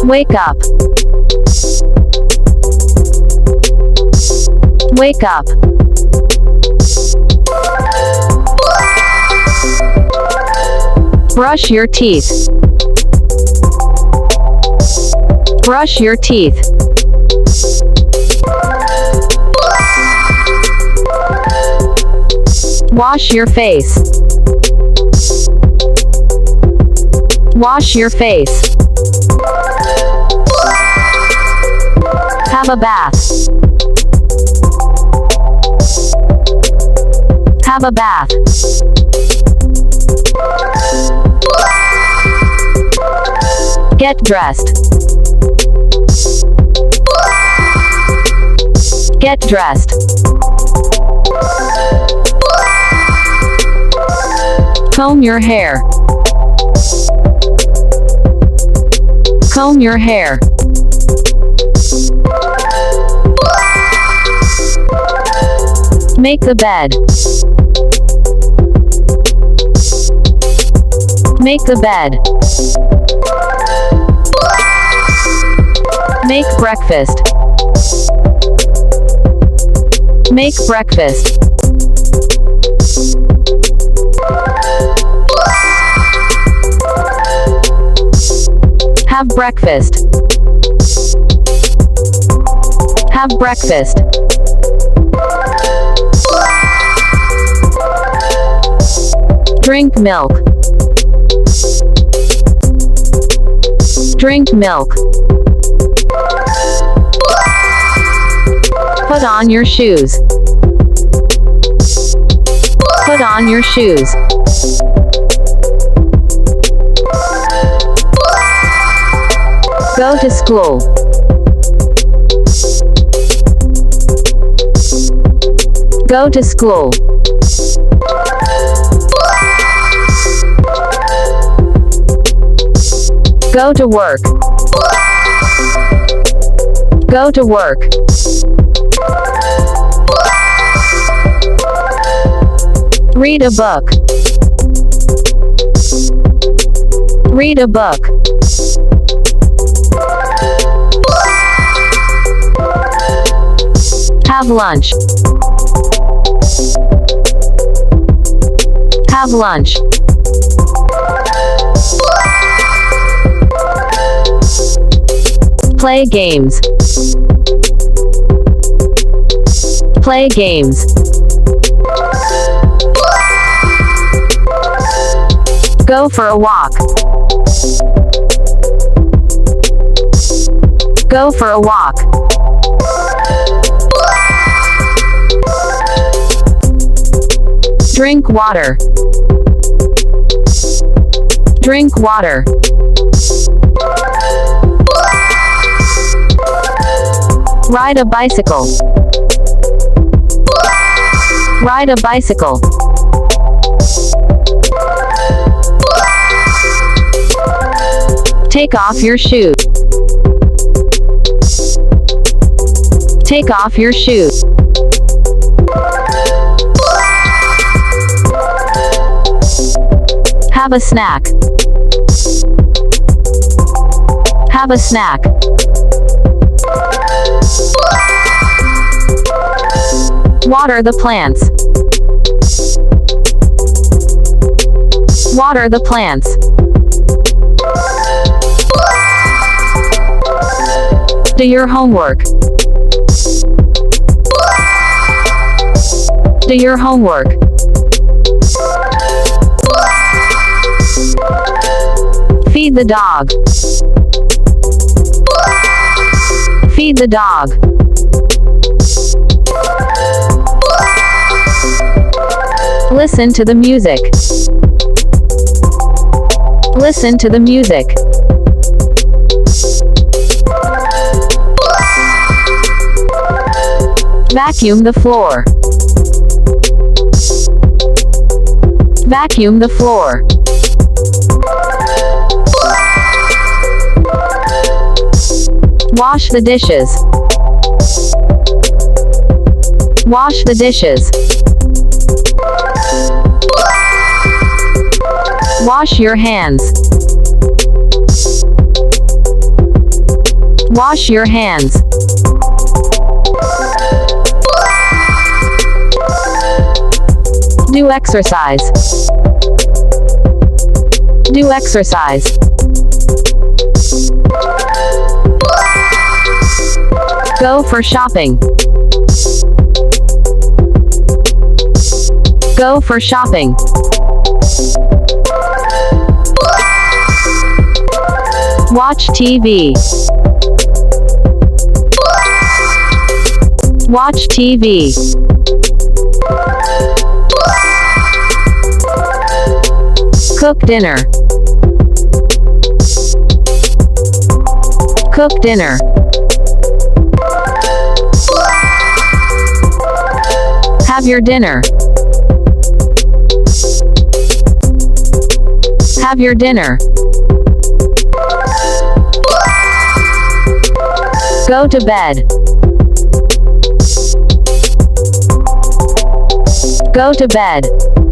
Wake up. Wake up. Brush your teeth. Brush your teeth. Wash your face. Wash your face. Have a bath. Have a bath. Get dressed. Get dressed. Comb your hair. Comb your hair. Make the bed. Make the bed. Make breakfast. Make breakfast. Have breakfast. Have breakfast. Drink milk. Drink milk. Put on your shoes. Put on your shoes. Go to school. Go to school. Go to work. Go to work. Read a book. Read a book. Have lunch. Have lunch. Play games. Play games. Go for a walk. Go for a walk. Drink water. Drink water. Ride a bicycle. Ride a bicycle. Take off your shoes. Take off your shoes. Have a snack. Have a snack. Water the plants. Water the plants. Do your homework. Do your homework. Feed the dog. Feed the dog. Listen to the music. Listen to the music. Vacuum the floor. Vacuum the floor. Wash the dishes. Wash the dishes. Wash your hands. Wash your hands. Do exercise. Do exercise. Go for shopping. Go for shopping. Watch TV. Watch TV. Cook dinner. Cook dinner. Have your dinner. Have your dinner. Go to bed. Go to bed.